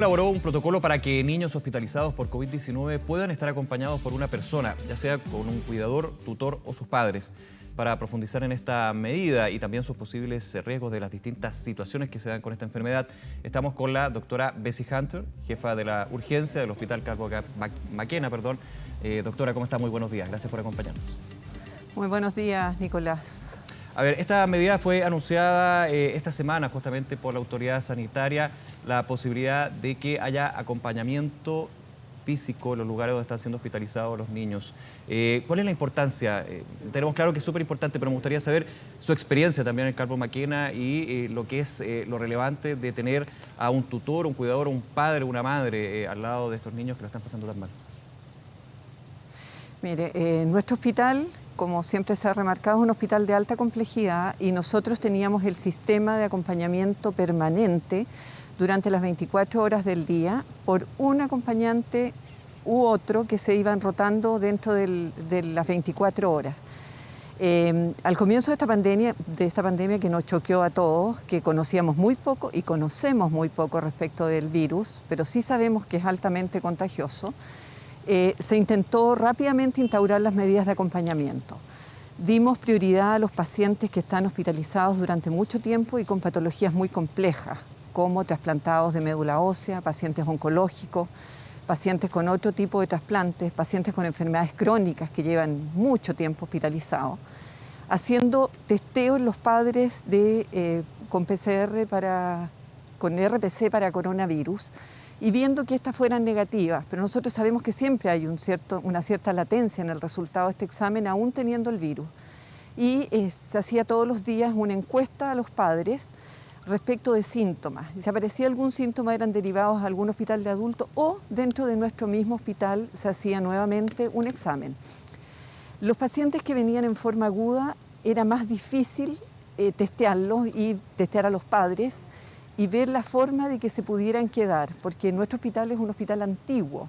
Elaboró un protocolo para que niños hospitalizados por COVID-19 puedan estar acompañados por una persona, ya sea con un cuidador, tutor o sus padres. Para profundizar en esta medida y también sus posibles riesgos de las distintas situaciones que se dan con esta enfermedad, estamos con la doctora Bessie Hunter, jefa de la urgencia del Hospital Calvo Maquena. Doctora, ¿cómo está? Muy buenos días. Gracias por acompañarnos. Muy buenos días, Nicolás. A ver, esta medida fue anunciada esta semana justamente por la autoridad sanitaria, la posibilidad de que haya acompañamiento físico en los lugares donde están siendo hospitalizados los niños. ¿Cuál es la importancia? Tenemos claro que es súper importante, pero me gustaría saber su experiencia también en el Calvo Maquena y lo que es lo relevante de tener a un tutor, un cuidador, un padre, una madre al lado de estos niños que lo están pasando tan mal. Mire, nuestro hospital, como siempre se ha remarcado, es un hospital de alta complejidad y nosotros teníamos el sistema de acompañamiento permanente durante las 24 horas del día por un acompañante u otro que se iban rotando dentro de las 24 horas. Al comienzo de esta pandemia que nos choqueó a todos, que conocíamos muy poco y conocemos muy poco respecto del virus, pero sí sabemos que es altamente contagioso, se intentó rápidamente instaurar las medidas de acompañamiento. Dimos prioridad a los pacientes que están hospitalizados durante mucho tiempo y con patologías muy complejas, como trasplantados de médula ósea, pacientes oncológicos, pacientes con otro tipo de trasplantes, pacientes con enfermedades crónicas que llevan mucho tiempo hospitalizados, haciendo testeos en los padres con RPC para coronavirus, y viendo que estas fueran negativas, pero nosotros sabemos que siempre hay una cierta latencia en el resultado de este examen, aún teniendo el virus. Y se hacía todos los días una encuesta a los padres respecto de síntomas. Y si aparecía algún síntoma, eran derivados a algún hospital de adultos o dentro de nuestro mismo hospital se hacía nuevamente un examen. Los pacientes que venían en forma aguda era más difícil testearlos y testear a los padres y ver la forma de que se pudieran quedar, porque nuestro hospital es un hospital antiguo.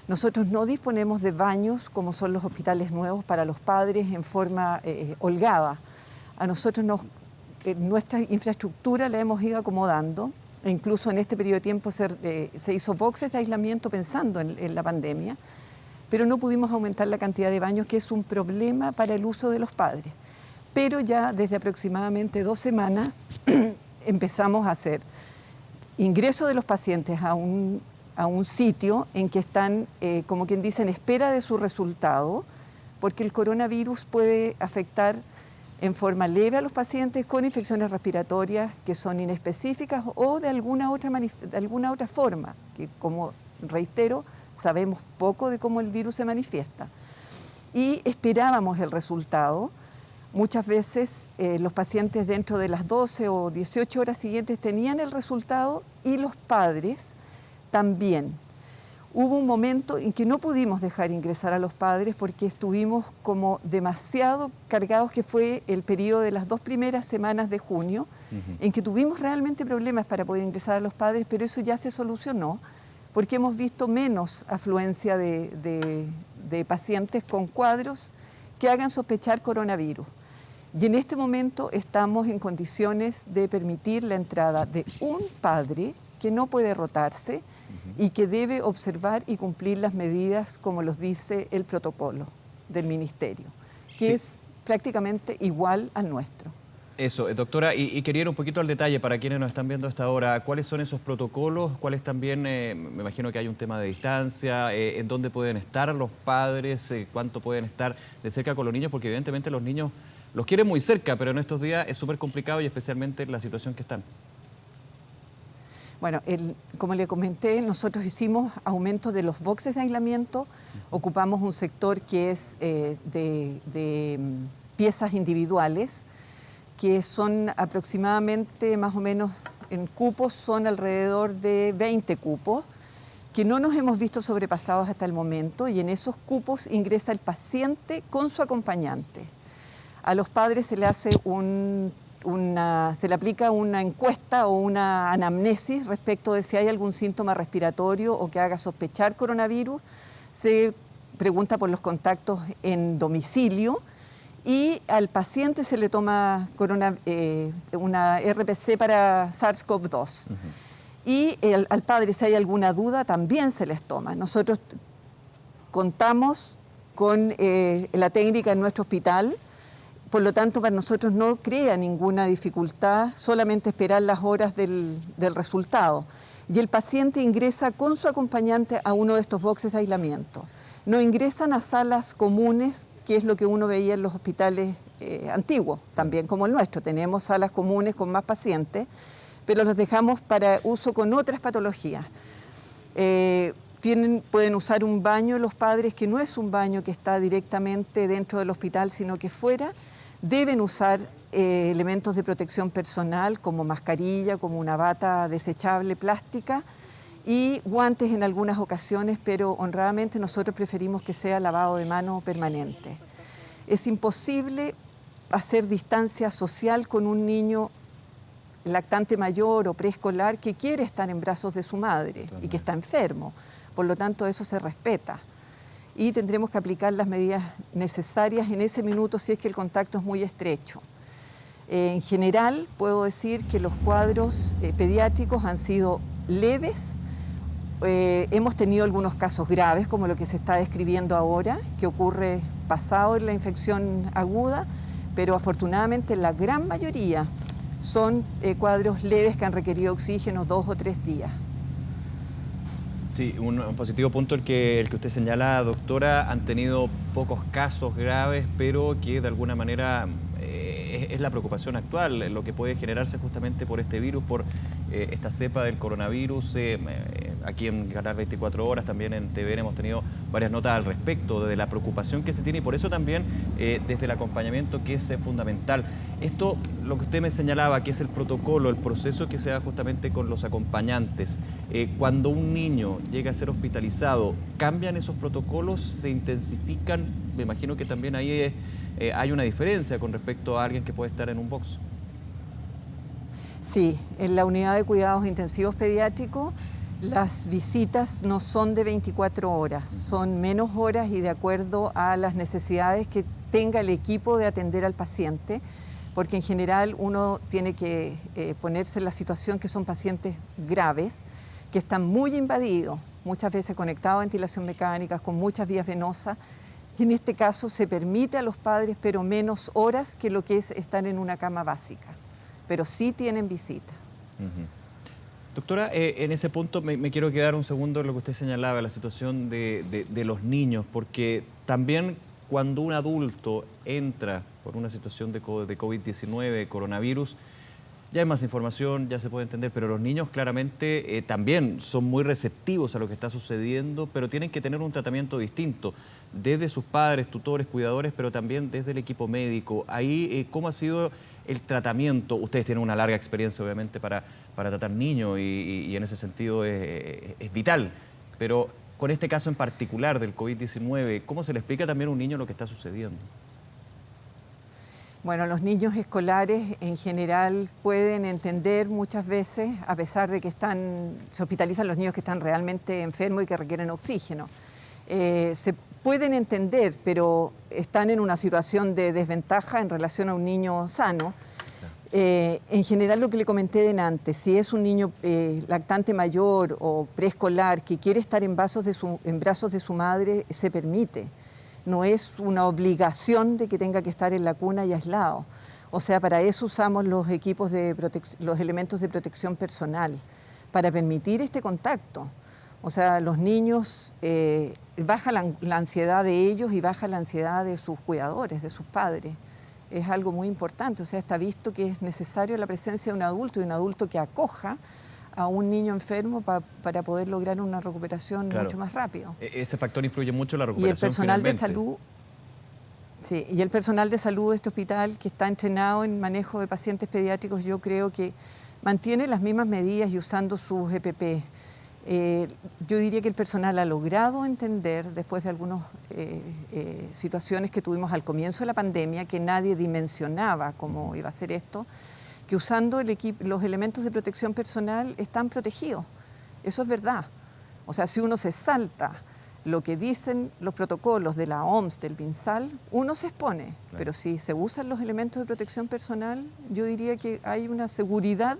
Nosotros no disponemos de baños como son los hospitales nuevos para los padres en forma holgada. A nosotros nuestra infraestructura la hemos ido acomodando, e incluso en este periodo de tiempo se hizo boxes de aislamiento pensando en la pandemia, pero no pudimos aumentar la cantidad de baños, que es un problema para el uso de los padres. Pero ya desde aproximadamente 2 semanas empezamos a hacer ingreso de los pacientes a un sitio en que están, como quien dice, en espera de su resultado, porque el coronavirus puede afectar en forma leve a los pacientes con infecciones respiratorias que son inespecíficas o de alguna otra forma, que, como reitero, sabemos poco de cómo el virus se manifiesta. Y esperábamos el resultado. Muchas veces los pacientes dentro de las 12 o 18 horas siguientes tenían el resultado y los padres también. Hubo un momento en que no pudimos dejar ingresar a los padres porque estuvimos como demasiado cargados, que fue el periodo de las 2 primeras semanas de junio, en que tuvimos realmente problemas para poder ingresar a los padres, pero eso ya se solucionó porque hemos visto menos afluencia de pacientes con cuadros que hagan sospechar coronavirus. Y en este momento estamos en condiciones de permitir la entrada de un padre que no puede rotarse y que debe observar y cumplir las medidas como los dice el protocolo del ministerio, que es prácticamente igual al nuestro. Eso, doctora, y quería ir un poquito al detalle para quienes nos están viendo hasta ahora. ¿Cuáles son esos protocolos? ¿Cuáles también, me imagino que hay un tema de distancia? ¿En dónde pueden estar los padres? ¿Cuánto pueden estar de cerca con los niños? Porque evidentemente los niños los quieren muy cerca, pero en estos días es súper complicado y especialmente en la situación que están. Bueno, como le comenté, nosotros hicimos aumento de los boxes de aislamiento, ocupamos un sector que es de piezas individuales, que son aproximadamente, más o menos, en cupos son alrededor de 20 cupos, que no nos hemos visto sobrepasados hasta el momento, y en esos cupos ingresa el paciente con su acompañante. A los padres se le hace se le aplica una encuesta o una anamnesis respecto de si hay algún síntoma respiratorio o que haga sospechar coronavirus. Se pregunta por los contactos en domicilio y al paciente se le toma una RPC para SARS-CoV-2. Y al padre, si hay alguna duda, también se les toma. Nosotros contamos con la técnica en nuestro hospital, por lo tanto para nosotros no crea ninguna dificultad, solamente esperar las horas del resultado. Y el paciente ingresa con su acompañante a uno de estos boxes de aislamiento. No ingresan a salas comunes, que es lo que uno veía en los hospitales antiguos, también como el nuestro. Tenemos salas comunes con más pacientes, pero los dejamos para uso con otras patologías. Pueden usar un baño los padres, que no es un baño que está directamente dentro del hospital, sino que fuera. Deben usar elementos de protección personal, como mascarilla, como una bata desechable plástica, y guantes en algunas ocasiones, pero honradamente nosotros preferimos que sea lavado de mano permanente. Es imposible hacer distancia social con un niño lactante mayor o preescolar que quiere estar en brazos de su madre y que está enfermo. Por lo tanto, eso se respeta. Y tendremos que aplicar las medidas necesarias en ese minuto si es que el contacto es muy estrecho. En general, puedo decir que los cuadros pediátricos han sido leves. Hemos tenido algunos casos graves, como lo que se está describiendo ahora, que ocurre pasado en la infección aguda, pero afortunadamente la gran mayoría son cuadros leves que han requerido oxígeno 2 o 3 días. Sí, un positivo punto el que usted señala, doctora. Han tenido pocos casos graves, pero que de alguna manera es la preocupación actual, lo que puede generarse justamente por este virus, por esta cepa del coronavirus. Aquí en Canal 24 Horas, también en TVN, hemos tenido varias notas al respecto de la preocupación que se tiene, y por eso también desde el acompañamiento, que es fundamental. Esto, lo que usted me señalaba, que es el protocolo, el proceso que se da justamente con los acompañantes. Cuando un niño llega a ser hospitalizado, ¿cambian esos protocolos? ¿Se intensifican? Me imagino que también ahí hay una diferencia con respecto a alguien que puede estar en un box. Sí, en la unidad de cuidados intensivos pediátricos las visitas no son de 24 horas, son menos horas y de acuerdo a las necesidades que tenga el equipo de atender al paciente, porque en general uno tiene que ponerse en la situación que son pacientes graves, que están muy invadidos, muchas veces conectados a ventilación mecánica, con muchas vías venosas, y en este caso se permite a los padres, pero menos horas que lo que es estar en una cama básica, pero sí tienen visita. Doctora, en ese punto me quiero quedar un segundo en lo que usted señalaba, la situación de los niños, porque también cuando un adulto entra por una situación de COVID-19, coronavirus, ya hay más información, ya se puede entender, pero los niños claramente también son muy receptivos a lo que está sucediendo, pero tienen que tener un tratamiento distinto, desde sus padres, tutores, cuidadores, pero también desde el equipo médico. Ahí, ¿cómo ha sido el tratamiento? Ustedes tienen una larga experiencia, obviamente, para tratar niños y en ese sentido es vital, pero con este caso en particular del COVID-19, ¿cómo se le explica también a un niño lo que está sucediendo? Bueno, los niños escolares en general pueden entender muchas veces, a pesar de que se hospitalizan los niños que están realmente enfermos y que requieren oxígeno. Se pueden entender, pero están en una situación de desventaja en relación a un niño sano. En general, lo que le comenté delante, si es un niño lactante mayor o preescolar que quiere estar en brazos de su madre, se permite. No es una obligación de que tenga que estar en la cuna y aislado. O sea, para eso usamos los elementos de protección personal, para permitir este contacto. O sea, los niños, baja la ansiedad de ellos y baja la ansiedad de sus cuidadores, de sus padres. Es algo muy importante. O sea, está visto que es necesario la presencia de un adulto y un adulto que acoja a un niño enfermo para poder lograr una recuperación mucho más rápido. Ese factor influye mucho en la recuperación. Y el personal de finalmente. salud, sí, y el personal de salud de este hospital que está entrenado en manejo de pacientes pediátricos, yo creo que mantiene las mismas medidas y usando sus EPP. Yo diría que el personal ha logrado entender, después de algunas situaciones que tuvimos al comienzo de la pandemia, que nadie dimensionaba cómo iba a ser esto, que usando los elementos de protección personal están protegidos. Eso es verdad. O sea, si uno se salta lo que dicen los protocolos de la OMS, del MinSal, uno se expone. Claro. Pero si se usan los elementos de protección personal, yo diría que hay una seguridad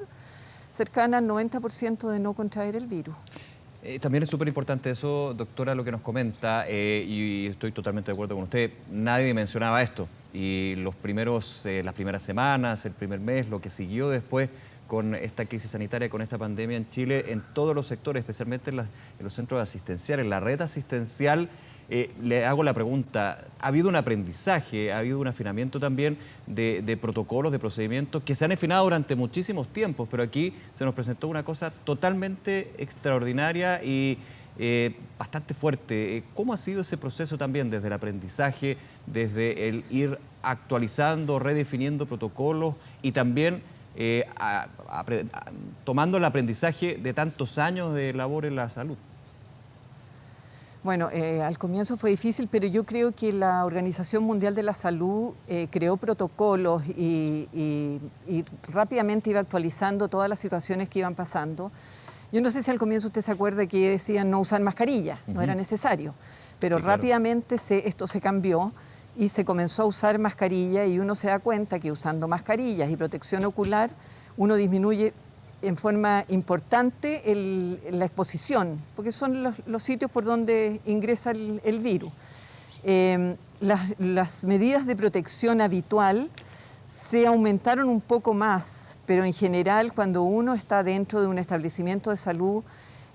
cercana al 90% de no contraer el virus. También es súper importante eso, doctora, lo que nos comenta, y estoy totalmente de acuerdo con usted. Nadie mencionaba esto, y las primeras semanas, el primer mes, lo que siguió después con esta crisis sanitaria, con esta pandemia en Chile, en todos los sectores, especialmente en los centros asistenciales, en la red asistencial. Le hago la pregunta, ¿ha habido un aprendizaje, ha habido un afinamiento también de protocolos, de procedimientos que se han afinado durante muchísimos tiempos, pero aquí se nos presentó una cosa totalmente extraordinaria y bastante fuerte? ¿Cómo ha sido ese proceso también desde el aprendizaje, desde el ir actualizando, redefiniendo protocolos y también tomando el aprendizaje de tantos años de labor en la salud? Bueno, al comienzo fue difícil, pero yo creo que la Organización Mundial de la Salud creó protocolos y rápidamente iba actualizando todas las situaciones que iban pasando. Yo no sé si al comienzo usted se acuerda que decían no usar mascarilla, no era necesario, pero Sí, claro. rápidamente esto se cambió y se comenzó a usar mascarilla y uno se da cuenta que usando mascarillas y protección ocular uno disminuye en forma importante la exposición, porque son los sitios por donde ingresa el virus. Las medidas de protección habitual se aumentaron un poco más, pero en general cuando uno está dentro de un establecimiento de salud,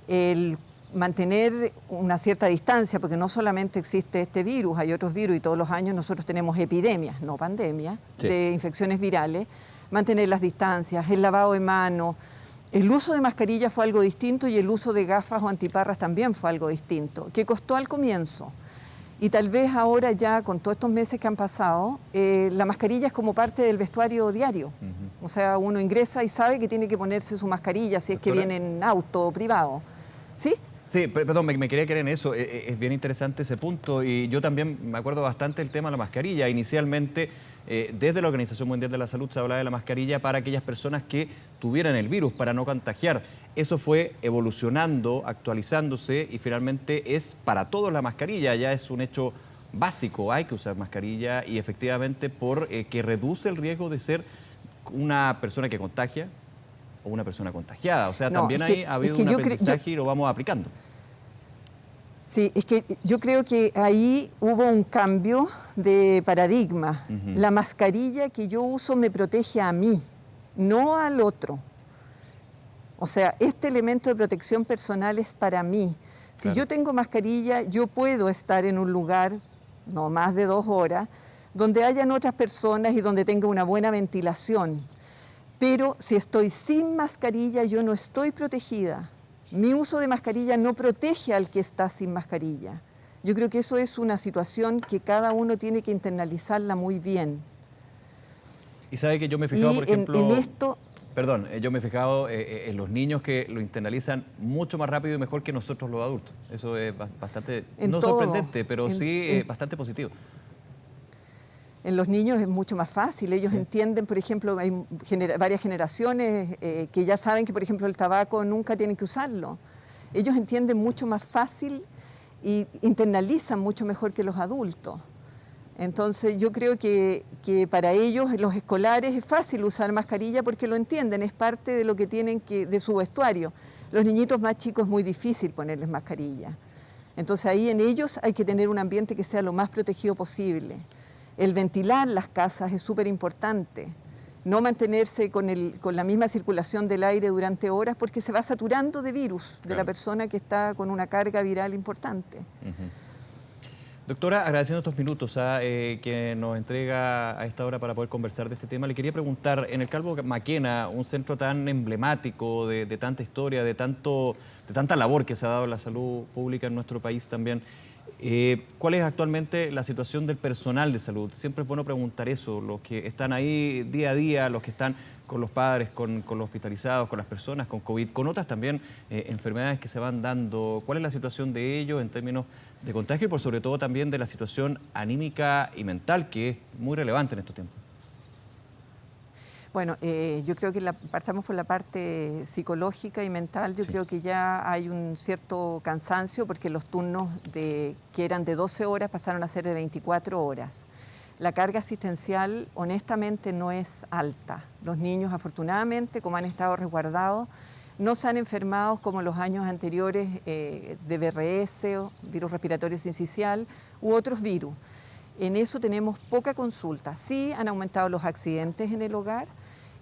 el mantener una cierta distancia, porque no solamente existe este virus, hay otros virus y todos los años nosotros tenemos epidemias, no pandemias, Sí, de infecciones virales, mantener las distancias, el lavado de manos. El uso de mascarilla fue algo distinto y el uso de gafas o antiparras también fue algo distinto, que costó al comienzo. Y tal vez ahora ya, con todos estos meses que han pasado, la mascarilla es como parte del vestuario diario. O sea, uno ingresa y sabe que tiene que ponerse su mascarilla si es que Doctora. viene en auto privado. ¿Sí? Sí, perdón, me quería querer en eso. Es bien interesante ese punto y yo también me acuerdo bastante del tema de la mascarilla. Inicialmente, desde la Organización Mundial de la Salud se hablaba de la mascarilla para aquellas personas que tuvieran el virus, para no contagiar. Eso fue evolucionando, actualizándose y finalmente es para todos la mascarilla. Ya es un hecho básico, hay que usar mascarilla y efectivamente que reduce el riesgo de ser una persona que contagia o una persona contagiada. O sea, No, también ahí ha habido un aprendizaje y lo vamos aplicando. Sí, es que yo creo que ahí hubo un cambio de paradigma. La mascarilla que yo uso me protege a mí, no al otro. O sea, este elemento de protección personal es para mí. Si Claro. yo tengo mascarilla, yo puedo estar en un lugar, no más de 2 horas, donde hayan otras personas y donde tenga una buena ventilación. Pero si estoy sin mascarilla, yo no estoy protegida. Mi uso de mascarilla no protege al que está sin mascarilla. Yo creo que eso es una situación que cada uno tiene que internalizarla muy bien. Y sabe que yo me he fijado, Y por ejemplo, en esto, perdón, yo me he fijado en los niños que lo internalizan mucho más rápido y mejor que nosotros los adultos. Eso es bastante, En no todo, sorprendente, pero sí en- bastante positivo. en los niños es mucho más fácil. Ellos Sí. entienden, por ejemplo, hay varias generaciones que ya saben que, por ejemplo, el tabaco nunca tienen que usarlo. Ellos entienden mucho más fácil y internalizan mucho mejor que los adultos. Entonces yo creo que para ellos, los escolares, es fácil usar mascarilla porque lo entienden, es parte de lo que tienen de su vestuario. Los niñitos más chicos es muy difícil ponerles mascarilla. Entonces ahí en ellos hay que tener un ambiente que sea lo más protegido posible. El ventilar las casas es súper importante. No mantenerse con la misma circulación del aire durante horas porque se va saturando de virus de la Claro. persona que está con una carga viral importante. Doctora, agradeciendo estos minutos que nos entrega a esta hora para poder conversar de este tema, le quería preguntar, en el Calvo Maquena, un centro tan emblemático de tanta historia, de tanta labor que se ha dado en la salud pública en nuestro país también, ¿cuál es actualmente la situación del personal de salud? Siempre es bueno preguntar eso, los que están ahí día a día, los que están con los padres, con los hospitalizados, con las personas con COVID, con otras también enfermedades que se van dando. ¿Cuál es la situación de ellos en términos de contagio y por sobre todo también de la situación anímica y mental, que es muy relevante en estos tiempos? Bueno, yo creo que partamos por la parte psicológica y mental. Yo creo que ya hay un cierto cansancio porque los turnos que eran de 12 horas pasaron a ser de 24 horas. la carga asistencial honestamente no es alta. Los niños, afortunadamente, como han estado resguardados, no se han enfermado como los años anteriores de BRS, o virus respiratorio sincicial, u otros virus. En eso tenemos poca consulta. Sí han aumentado los accidentes en el hogar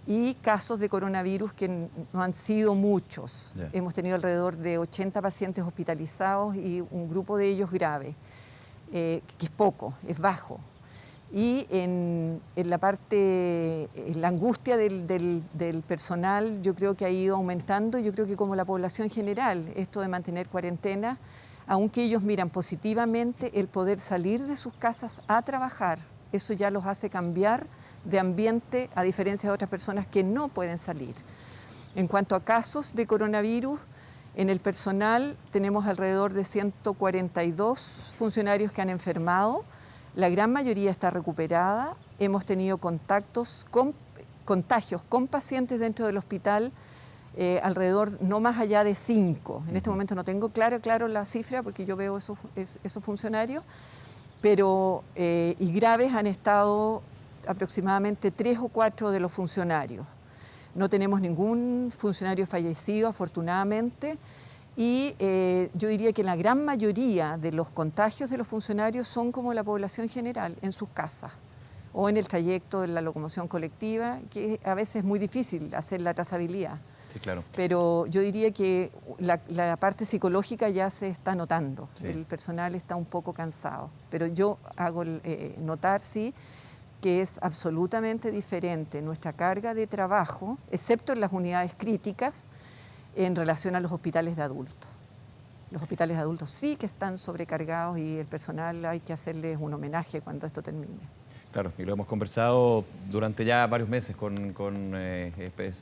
y casos de coronavirus que no han sido muchos. Yeah. Hemos tenido alrededor de 80 pacientes hospitalizados y un grupo de ellos grave, que es poco, es bajo. Y en la parte, en la angustia del personal, yo creo que ha ido aumentando. Yo creo que como la población general, esto de mantener cuarentena, aunque ellos miran positivamente el poder salir de sus casas a trabajar, eso ya los hace cambiar de ambiente, a diferencia de otras personas que no pueden salir. En cuanto a casos de coronavirus, en el personal tenemos alrededor de 142 funcionarios que han enfermado. La gran mayoría está recuperada. Hemos tenido contagios con pacientes dentro del hospital, alrededor no más allá de 5. En este momento no tengo claro la cifra porque yo veo esos funcionarios, pero y graves han estado aproximadamente 3 o 4 de los funcionarios. No tenemos ningún funcionario fallecido, afortunadamente. Y yo diría que la gran mayoría de los contagios de los funcionarios son como la población general, en sus casas o en el trayecto de la locomoción colectiva, que a veces es muy difícil hacer la trazabilidad. Sí, claro. Pero yo diría que la parte psicológica ya se está notando. Sí. El personal está un poco cansado. Pero yo hago notar, sí, que es absolutamente diferente nuestra carga de trabajo, excepto en las unidades críticas, en relación a los hospitales de adultos. Los hospitales de adultos sí que están sobrecargados y el personal hay que hacerles un homenaje cuando esto termine. Claro, y lo hemos conversado durante ya varios meses con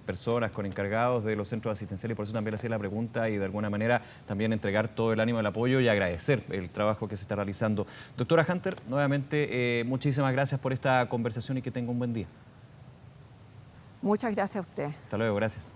personas, con encargados de los centros asistenciales, y por eso también le hacía la pregunta y de alguna manera también entregar todo el ánimo, el apoyo y agradecer el trabajo que se está realizando. Doctora Hunter, nuevamente muchísimas gracias por esta conversación y que tenga un buen día. Muchas gracias a usted. Hasta luego, gracias.